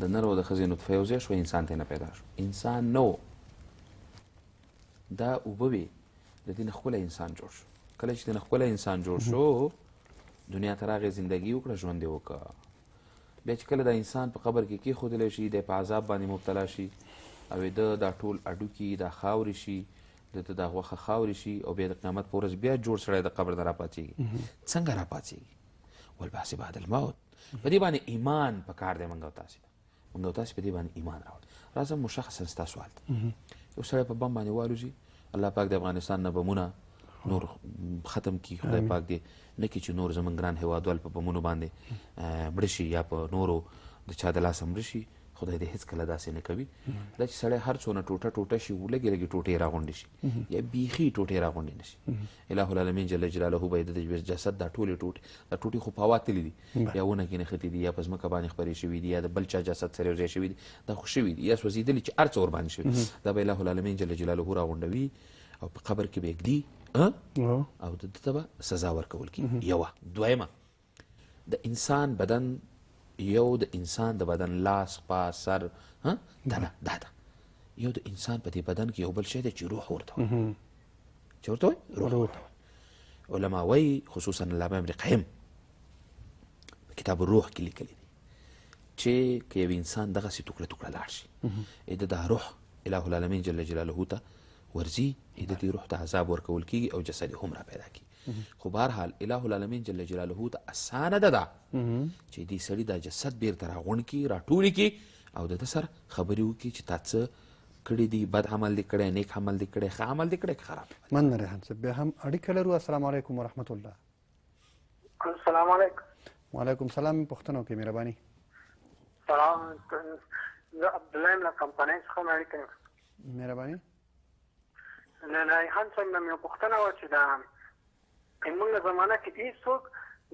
د نر او د ښځې نطفه یو ځای شو، انسان ته نه پیدا شو، انسان نه و، دا اوبه وې، د دې نه ښکلی انسان جوړ شو. کله چې د نه ښکلی انسان جوړ شو، دنیا ته راغی، زندګي وکړه، ژوند یې وکړه. بیا چې کله دا انسان په قبر کې کېښودلی شي، دی په عذاب باندې مبتلا شي، او د دا ټول اډوکي دا خاورې شي، دته دا غوښه خاورې شي، او بیا د قیامت په ورځ بیا جوړ سړی د قبر نه راپاڅېږي. څنګه راپاڅېږي؟ والبعث بعد الموت. په دې باندې ایمان پکار دی موږ او تاسې ته، موږ او تاسې په دې باندې ایمان راوړو. راځم مشخصا ستا سوال ته. یو سړی په بم باندې والوځي، الله پاک د افغانستان نه بمونه نور ختم کړي، خدای پاک دې نه کړي چې نور زموږ ګران هېوادوال په بمونو باندې مړه شي یا په نورو د چا د لاسه مړه شي. خدای دې هېڅکله داسې نه کوي. دا چې سړی هر څونه ټوټه ټوټه شي، لږې لږې ټوټې یې راغونډې شي، یا بیخي ټوټې راغونډې نه شي، الهو العالمین جل جلاله به یې د جسد دا ټولې ټوټې، دا ټوټې خو په هوا تللي دي، یا ونه کې نښتې دي، یا په ځمکه باندې خپرې شوي دي، یا د بل چا جسد سره یو ځای شوي دي، دا خو شوي دي، یا سوځېدلي چې هر څه ورباندې شوي، دا به الهو العالمین جل جلاله راغونډوي، او په قبر کې به یې ږدي، او ده ته به سزا ورکول کېږي. یوه. دویمه، د انسان بدن، یو د انسان د بدن لاس، پا، سر، تنه، دا ده. یو د انسان په دې بدن کې یو بل شی دی چې روح ورته وایي. چې ورته وایي روح ورته وایي. علما وایي خصوصا علامه ابن قیم په کتاب الروح کې لیکلی دی چې که یو انسان دغسې ټوکړه ټوکړه لاړ شي د دا روح اله العالمین جل جلاله ته ورځي د دې روح ته عذاب ورکول کېږي او جسد هم را پیدا کېږي. خو بهرحال اله العالمین جل جلاله ته اسانه ده دا چې دې سړي دا جسد بیرته راغونډ کړي راټولې کړي او د ده سره خبرې وکړي چې تا څه کړي دي، بد عمل دې کړی، نیک عمل دې کړی، ښه عمل دې کړی که خراب. مننه ریحان صاحب. بیا هم اړیکه لرو. السلام علیکم ورحمت الله. السلام علیکم. وعلیکم سلام. پوښتنه وکړئ مهرباني. سلام، زه عبدالله یم له کمپنۍ څخه اړیکه یم. مهرباني. له ریحان صاحب نه مې یوه پوښتنه وه چې دا زموږ زمانه کې هېڅوک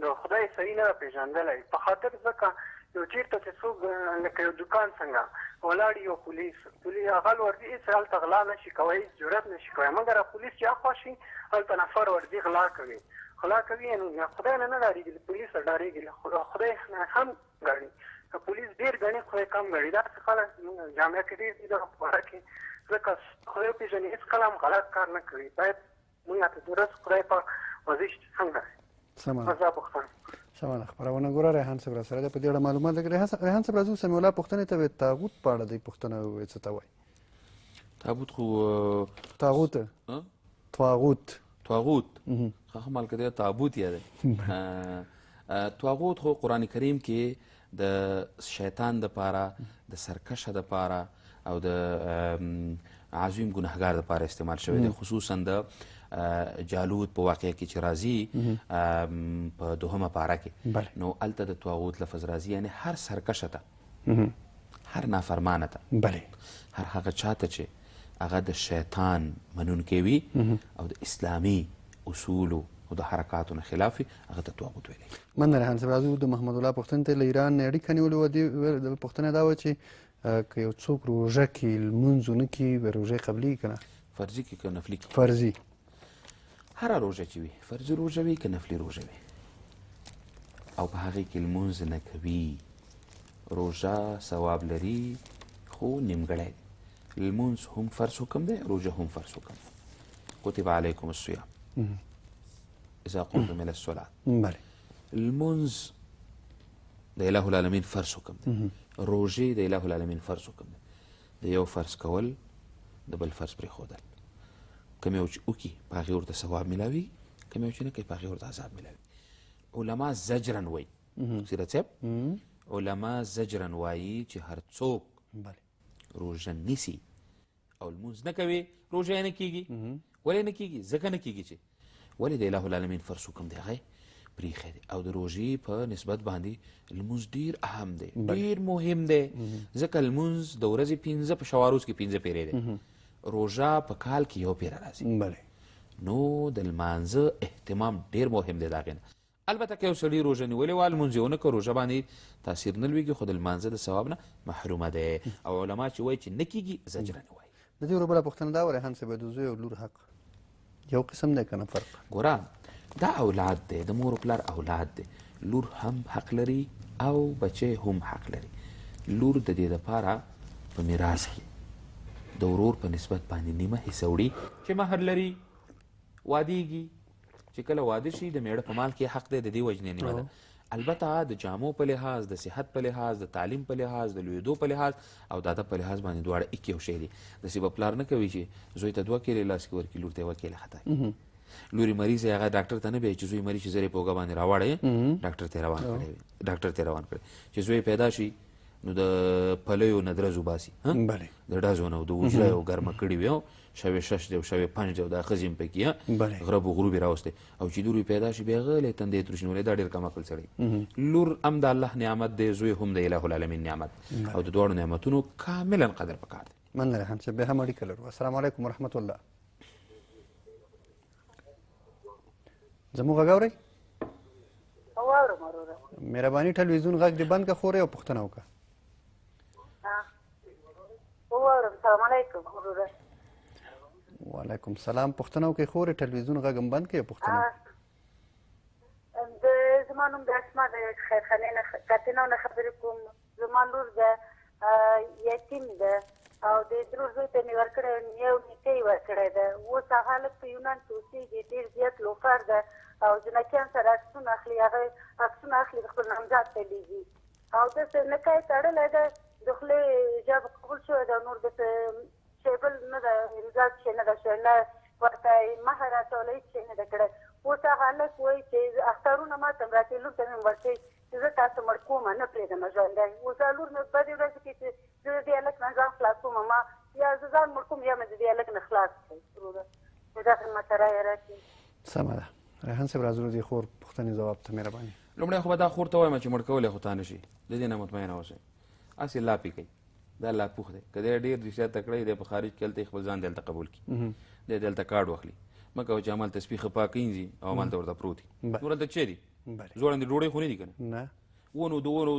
د خدای صحیح نه ده پېژندلی، په خاطر ځکه یو چېرته چې څوک لکه یو دوکان څنګه ولاړ یو پولیس هغه ورځي هېڅ هلته غلا نه شي کوی، هېڅ جرأت نه شي کوی، مګر پولیس چې اخوا شي هلته نفر ورځي غلا کوي نو خدای نه ډارېږي، پولیس ډارېږي، خدای هم ګڼي. پولیس ډېر ګڼي، خدای کم ګڼي. داسې خلک جامعه کې ډېر دي دغه په باره کې، ځکه خدای وپېژني هېڅکله هم غلط کار نه کوي. باید موږ ته درست خدای پاک وضعیش څنګه سمه ده پوښتنه سمه ده. خپرونه ګوره ریحان صاحب را سره ده، په دې اړه معلومات لري. ریحان صاحب راځو سمیع الله پوښتنې ته طاغوت په اړه دی پوښتنه وایي څه ته وایي؟ تابوت خو طاغوت ښه مالکه دی تابوت یا دی. طاغوت خو قرآن کریم کې د شیطان دپاره، د سرکشه دپاره او د عظیم ګناهګار دپاره استعمال شوی دی. خصوصا د جالوت په واقعه کې چې راځي په 2مه پاره کې، نو هلته د طاغوت لفظ راځي، یعنی هر سرکشه ته، هر نافرمانه ته، هر هغه چاته چې هغه د شیطان منونکی وي او د اسلامي اصولو او د حرکاتو نه خلاف وي، هغه ته طاغوت ویلی. مننه ریحان صاحب. راځو د محمد الله پوښتنې ته. له ایران نه اړیکه نیولې وه. پوښتنه دا وه چې که یو څوک روژه کې لمونځ ونه کړي، روژه یې قبلېږي که نه؟ فرضي کې که نفلي کې؟ فرضي. هره روژه چې وي، فرضي روژه وي که نفلي روژه وي، او په هغې کې لمونځ نه کوي، روژه ثواب لري خو نیمګړی دی. لمونځ هم فرض حکم دی، روژه هم فرض حکم دی. کتب علیکم الصیام اذا قمتم الی الصلاة. لمونځ د اله العالمین فرض حکم دی، روژې د اله العالمین فرض حکم دی. د یو فرض کول د بل فرض پرېښودل، کوم یو چې وکړي په هغې ورته ثواب میلاوي، کوم یو چې نه کوي په هغې ورته عذاب میلاوي. علما زجرن وایي، سیرت صاحب علما زجرن وایي چې هر څوک روژه نیسي او لمونځ نه کوي، روژه یې نه کېږي. ولې نه کېږي؟ ځکه نه کېږي چې ولې د اله العالمین فرض حکم دی هغه پرېښی دی. او د روژې په نسبت باندې لمونځ ډېر اهم دی، ډېر مهم دی، ځکه لمونځ د ورځې 5 په شواروز کې 5 پیرې دی، روژه په کال کې 1 پیره راځي. نو د لمانځه اهتمام ډېر مهم دی د هغې نه. البته که یو سړي روژه نیولې وه لمونځ یې ونه کړه، روژه باندې تاثیر نه لوېږي، خو د لمانځه د ثواب نه محرومه دی. او علما چې وایي چې نه کېږي زجرن وایي. د دې بله پوښتنه دا وه ریحان صاحب، د زوی او لور حق یو قسم دی که نه فرق؟ ګوره دا اولاد دی، د مور و پلار اولاد دی. لور هم حق لري او بچی هم حق لري. لور د دې دپاره په میراث کې د ورور په نسبت باندې نیمه حصه وړي چې مهر لري، وادېږي، چې کله واده شي د میړه په مال کې حق دی، د دې وجنې نیمه ده. البته د جامو په لحاظ، د صحت په لحاظ، د تعلیم په لحاظ، د لویدو په لحاظ او د ادب په لحاظ باندې دواړه ایک یو شی دي. داسې به پلار نه کوي چې زوی ته 2 کیلې لاس کې ورکړي، لور ته 1 کیله خطا کړي. لوري مریض یې هغه ډاکټر ته نه بیایي چې زوی مریض چې زر یې په اوږه باندې راوړی ډاکټر ته یې روان کړی. چې زوی پیدا شي نو د پلیو نه درز وباسي، د ډزو نه، د وجره یو ګرمه کړي وي، شوې 6 دی او شوې 5 دی او دا ښځې هم پکې غرب و غروب یې راوستی. او چې لور پیدا شي بیا غلی تندی یې تروشي، دا ډېر کم عقل سړی. لور هم د الله نعمت دی، زوی هم د اله العالمین نعمت، او د دواړو نعمتونو کاملا قدر پکار دی. مننه ریحان صاحب. بیا هم اړیکه لرو. السلام علیکم ورحمت الله. زموږ غږ اورئ؟ مهرباني ټلویزیون غږ دې بند کړه خورې او پوښتنه وکړه. السلام علیکم. وعلیکم سلام. پوښتنه وکړئ خورې، ټلویزیون غږ هم بند کړئ او پوښتنه وکړئ. زما نوم د اسما د خیرخانې نه کاتینو نه خبرې کوم. زما لور د یتیم ده، او د درو زوی ته مې ورکړی یو نیکه یې ورکړی ده. اوس هغه هلک په یونان کې اوسېږي، ډېر زیات لوفر ده او جنکیان سره عکسونه اخلي، هغه عکسونه اخلي د خپل نامزاد ته لیږي او داسې نکاح یې تړلی ده، د خولې ژبه قبول شوی ده، نور داسې شی بل نه ده، امضا شی نه ده شوی، نه ورته مهر اچولی هېڅ شی نه ده کړی. اوس هغه هلک وایي چې اخترونه ما ته هم راکوي، لور ته مې هم ورکوي چې زه تاسو مړ کومه نه پرېږدم ژوندی. اوس دا لور مې بدې ورځې کې چې زه د دې هلک نه ځان خلاصوم، ما یا زه ځان مړ کوم یا مې د دې هلک نه خلاص کړئ. وروره نو دغه ماته رایه راکړي. سمه ده. ریحان صاحب راځو د خور پوښتنې ځواب ته مهرباني. لومړی خو به دا خور ته وایم چې مړ کولی خو تا نه شي، د دې نه مطمئنه اوسئ. هسې لاپې کوي، دا لاپوخ دی، که دی ډېر رښتیا تکړه دی په خارج کې هلته خپل ځان دلته قبول کړي، دی دلته کارډ واخلي، مه کوه چې همالته سپي ښه پاک کینځي او همالته ورته پروت وي. نور هلته څه دي؟ ځوړندې ډوډۍ خو نه دي که نه؟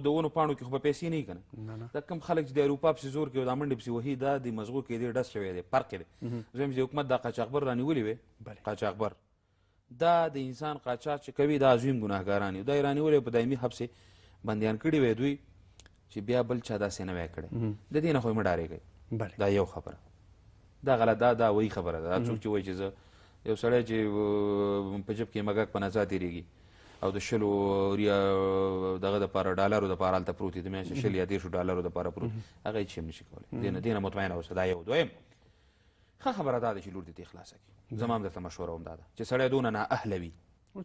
د ونو پاڼو کې خو به پیسې نه وي که نه؟ دا کوم خلک چې د اروپا پسې زور کوي او دا منډې پسې وهي، دا د مزغو کې دی ډس شوی دی، فرق دی. زه چې حکومت دا قاچاقبر رانیولې وې، قاچاقبر دا د انسان قاچاق چې کوي دا عظیم ګناهګاران دي، دا یې رانیولې په دایمي حبس بندیان کړي وی دوی چې بیا بل چا داسې نه وی کړی. د دې نه خو یې مه ډارېږئ، دا یو خبره، دا غلط، دا وایي خبره ده. دا څوک چې وایي چې زه یو سړی چې په جب کې مګک په نڅا تېرېږي او د 100 دغه دپاره ډالرو دپاره هلته پروت وي، د میاشتې 100 یا 150 ډالرو دپاره پروت وي، هغه هېڅ شی هم نشي کولی. دې نه مطمئنه اوسه. دا یو. دویم ښه خبره دا ده چې لور دې ته خلاصه کړي. زما هم درته مشوره هم دا ده چې سړی دونه نااهله وي،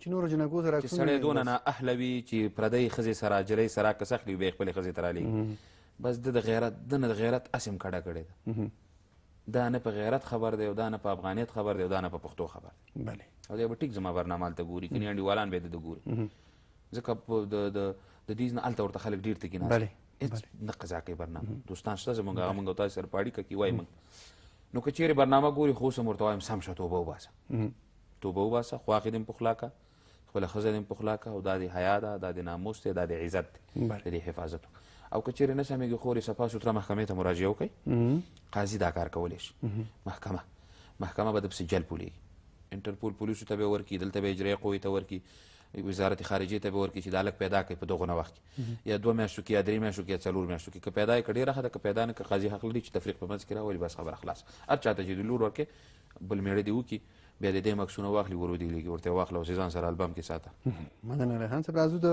چې نورو جنکو سره چې سړی دونه نااهله وي چې پردۍ ښځې سره جلۍ سره عکس اخلي بیا یې خپلې ښځې ته رالېږي. بس ده نه د غیرت اسې هم کډه کړې ده. دا نه په غیرت خبر دی او دا نه په افغانیت خبر دی او دا نه په پښتو خبر دی. او دی به ټیک زما برنامه هلته ګوري، کنې انډیوالان به یې د ګوري، ځکه د دې نه هلته ورته خلک ډېر ټکي ناست هېڅ نه قضا کوي برنامه. دوستان شته زموږ، هغه موږ او تاسو سره په اړیکه کې وایي موږ. نو که چېرې برنامه ګوري خو اوس هم ورته وایم سم شه، توبه وباسه، توبه وباسه، خواښې دې هم پخلا کړه، خپله ښځه دې هم پخلا کړه، او دا د حیا ده، دا د ناموس دی، دا د عزت دی، د دې حفاظت. او که چېرې نه سمېږي خورې صفا سوتره محکمې ته مراجعه وکړئ، قاضي دا کار کولی شي. محکمه به د پسې جلب ولیږي، انټرپول پولیسو ته به یې ورکړي، دلته به اجرایه قوې ته ورکړي، وزارت خارجې ته به ورکړي چې دا هلک پیدا کړئ په دغونه وخت کې، یا 2 میاشتو کې یا 3 میاشتو کې یا 4 میاشتو کې. که پیدا یې کړه ډېره ښه ده، که پیدا نه کړه قاضي حق لري چې تفریق په منځ کې راولي، بس خبره خلاص. هر چا ته چې د لور ورکړې بل میړه دې وکړي، بیا د دې مکسونه واخلي ور ودې لېږي، ورته یې واخله او ځان سره البم کې ساته. مننه ریحان صاحب. راځو د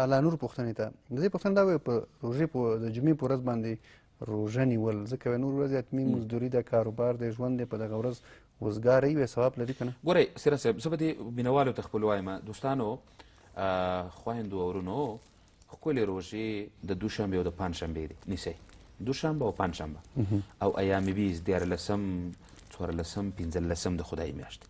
الله نور پوښتنې ته. د دې پوښتنه دا وایي په روژې د جمعې په ورځ باندې روژه نیول، ځکه نور ورځې حتمي مزدوري ده، کاروبار دی، ژوند دی، په دغه ورځ وزګاره وي، ثواب لري که نه؟ ګورئ سیره صاحب، زه به دې مینوالو ته خپل وایم، دوستانو، خویندو او ورونو، ښکلې روژې د دوشنبې او د پنجشنبې دي، نیسئ، دوشنبه او پنجشنبه او ایام بیز 14 14 15 د خدای میاشت.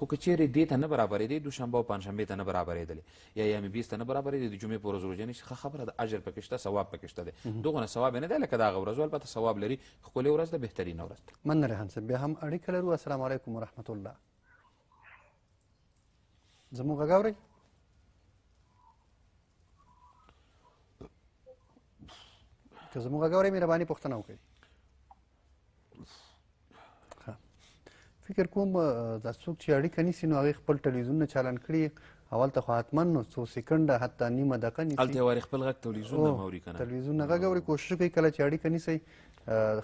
خو که چېرې دې ته نه برابرېدی، دوشنبه او پنجشنبې ته نه برابرېدلې یا ایام بیز ته نه برابرېدی، د جمعې په ورځ روژه نیسي، ښه خبره ده، اجر پکې شته، ثواب پکې شته دی. دغونه ثواب یې نه دی لکه د هغه ورځو، البته ثواب لري، ښکلې ورځ ده، بهترینه ورځ ده. مننه ریحان صاحب. بیا هم اړیکه لرو. السلام علیکم ورحمت الله. زموږ غږ اورئ؟ که زموږ غږ اورئ مهرباني پوښتنه وکړئ. فکر کوم دا څوک چې اړیکه نیسي نو هغې خپل ټلویزیونونه چالان کړي، اولته خو حتما نو څو سکنډه حتی نیمه دقیقه نیسي، هلته یې وارې خپل غږ تلویزیون نه موري که نه، تلویزیون نه غږ اوري. کوشش وکړئ کله چې اړیکه نیسئ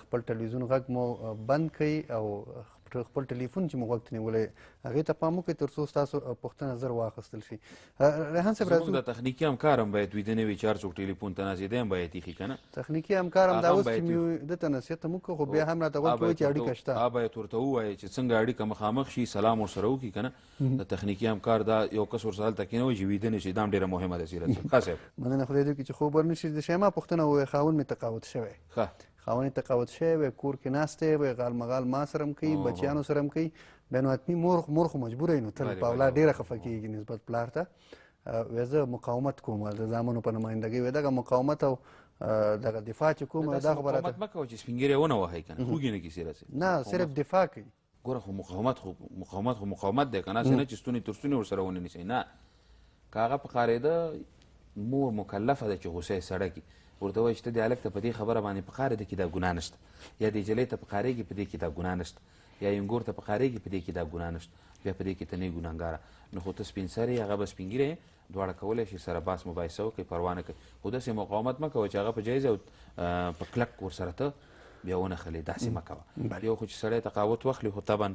خپل تلویزیون غږ مو بند کړئ او خپل ټلیفون چې مو غوږ ته نیولی هغې ته پام وکړئ تر څو ستاسو پوښتنه زر واخیستل شي. ریحان صاحب راځو. زموږ د تخنیکي همکار هم باید ویده نه وي چې هر څوک ټلیفون ته ناست دی، دی هم باید ایښي که نه. تخنیکي همکار هم دا اوس چې مې ده ته نصیحت هم وکړو، خو بیا هم راته غوږ کوي چې اړیکه شته. باید ورته ووایې چې څنګه اړیکه مخامخ شي، سلام ورسره وکړي که نه. د تخنیکي همکار دا یو کس ورسره هلته کېنوي چې ویده نه شي، دا هم ډېره مهمه ده سیرت صاحب. ښه صاحب، مننه. خدای دې وکړي چې خوب ورنشي. د شیما پوښتنه ووایي خاوند مې تقاعد شوی، خاوند یې تقاعد شوی وی، کور کې ناست دی، غال مغال ما سره هم کوي، بچیانو سره هم کوي، بیا نو حتمي مور خو مجبوره وي نو تل په اولاد ډېره خفه کېږي نسبت پلار ته. وی زه مقاومت کوم د زامنو په نمایندګۍ، وی دغه مقاومت او دغه دفاع چې کوم دا خو به راته مقاومت مه کوه چې سپین ږیری ونه وهئ که نه، خوږې نه کیسې رسئ. نه صرف دفاع کوي. ګوره خو مقاومت خو مقاومت دی که نه، نه چې ستونې تر ستونې ورسره ونه نیسئ. نه، که هغه په قارېده مور مکلفه ده چې غوسه یې سړه کړي، ورته وایي چې ته دې هلک ته په دې خبره باندې په قاره ده کې دا ګناه نشته، یا دې جلۍ ته په قارېږي په دې کې دا ګناه نشته، یا ینګور ته په قارېږي په دې کې دا ګناه نشته، بیا په دې کې ته نه یې ګناهګاره. نو خو ته سپین سر یې، هغه به سپین ږیری یې، دواړه کولی شي سره باس مباحثه وکړئ، پروا نه کوي. خو داسې مقاومت مه کوه چې هغه په جایز او په کلک ورسره ته بیا ونښلې داسې مه کوه. یو خو چې سړی تقاوت واخلي خو طبعا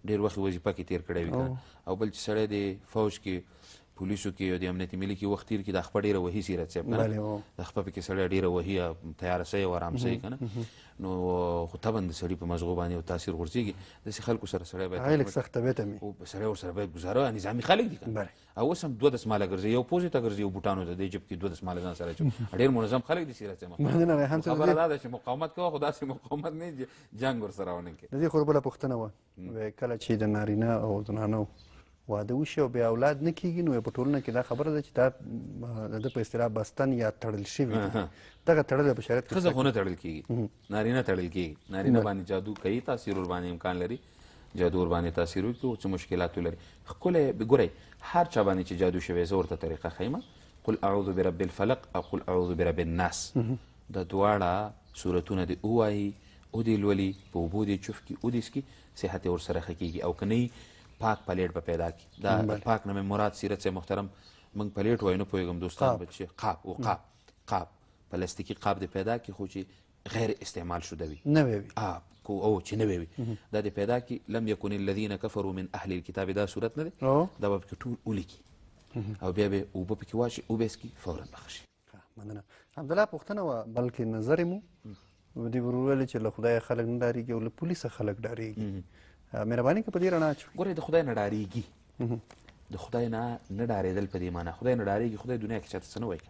ډېر وخت وظیفه کې تېر کړی وي او بل چې سړی د فوج کې پولیسو کې او د امنیتي ملي کې وخت تېر کړي دا خپه ډېره وهي سیرت صاحب که نه د خپه پکې سړی ډېره وهي تیاره سوی او ارام سوی که نه نو خو طبعا د سړي په مزغو باندې یو تاثیر غورځېږي. داسې خلکو سره سړی باید هغې لږ سخت طبیعته مې سړی ورسره باید ګزاره نظامي خلک دي که نه او اوس هم 2 دسماله ګرځي یو پوزې ته ګرځي یو بوټانو ته دی جب کې 2 دسماله ځان سره اچوي ډېر منظم خلک دي سیرت صاحب. خبره دا ده چې مقاومت کوه خو داسې مقاومت نه جنګ ورسره ونه کړي. د دې خو بله پوښتنه وه کله چې د نارینه او زنانو واده وشي او بیا اولاد نه کېږي نو په ټولنه کې دا خبره ده چې دا د ده په اصطلاح بستن یا تړل شوي دي. دغه تړل په شریعت کې ښځه خو نه تړل کېږي نارینه تړل کېږي. نارینه باندې جادو کوي تاثیر ورباندې امکان لري جادو ورباندې تاثیر وکړي څه مشکلات ولري. ښکلی ګورئ هر چا باندې چې جادو شوی زه ورته طریقه ښیم قل اعوذ برب الفلق او قل اعوذ برب الناس دا دواړه صورتونه دې ووایي او دې لولي په اوبو دې چوف کړي او دې څکي صحت یې ورسره ښه کېږي او که نه پاک پلیټ به پیدا کړي. دا پاک نه مې مراد سیرت صاحب محترم موږ پلیټ وایو نه پوهېږم دوستان بچې قاب پلاستیکي قاب دې پیدا کړي خو چې غیر استعمال شده وي نوی وي او چې نوی وي دا دې پیدا کړي لم یکن الذین کفروا من اهل الکتاب دا صورت نه دی دا به پکې ټول ولیکي او بیا به اوبه پکې واچي اوبه یې څکي فورا به ښه شي. مننه. حمدالله پوښتنه وه بلکې نظر مو دې ورور ویلې چې له خدایه خلک نه ډارېږي او له پولیسه خلک ډارېږي. مهرباني که په دې رڼا اچوي. ګورئ د خدای نه ډارېږي د خدای نه ډارېدل په دې معنا خدای نه ډارېږي خدای دنیا کې چاته څه نه وایي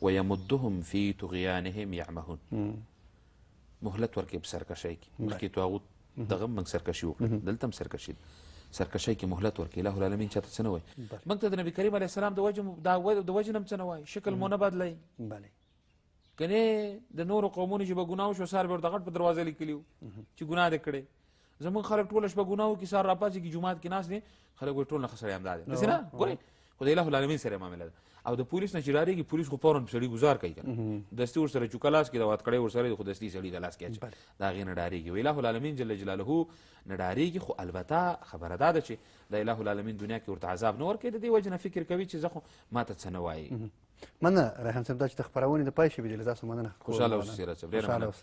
ویمدهم فی طغیانهم یعمهون مهلت ورکوي په سرکشۍ کې مخکې طاغوت دغه هم موږ سرکشي وکړه دلته هم سرکشي سرکشۍ کې مهلت ورکوي الله العالمین چاته څه نه وایي. موږ ته د نبي کریم علیه السلام د وجه نه هم څه نه وایي شکل مو نه بدلوي کنې د نورو قومونو چې به ګناه وشو سار به ورته غټ په دروازه لیکلي وو چې ګناه دې کړی. زمونږ خلک ټوله شپه ګناه وکړي سهار راپاڅېږي جومات کې ناست دي خلک وایي ټول نه ښه سړی همدا دی داسې نه ګورئ خو د الله العالمین سره معامله ده او د پولیس نه چې ډارېږي پولیس خو فورا سړي ګزار کوي که نه دستي ورسره چوکه لاس کړي د واتکړی ورسره خو دستي سړي د لاس کې اچوي د هغې نه ډارېږي و الله العالمین جل جلاله نه ډارېږي خو البته خبره دا ده چې د الله العالمین دنیا کې ورته عذاب نه ورکوي د دې وجې نه فکر کوي چې زه خو ما ته څه نه وایي. مننه ریحان صاحب دا چې د خپرونې د پای شوي دي له تاسو مننه خوشحاله اوسئ سیرت صاحب ډېره مننه.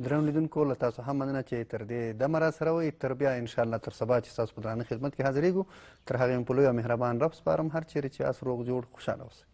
درنو لیدونکو له تاسو هم مننه چې تر دې دمه راسره وئ تر بیا انشاءالله تر سبا چې ستاسو په درانه خدمت کې حاضرېږو تر هغې مې په لوی او مهربان رب سپارم هر چیرې چې یاست روغ جوړ خوشحاله اوسئ.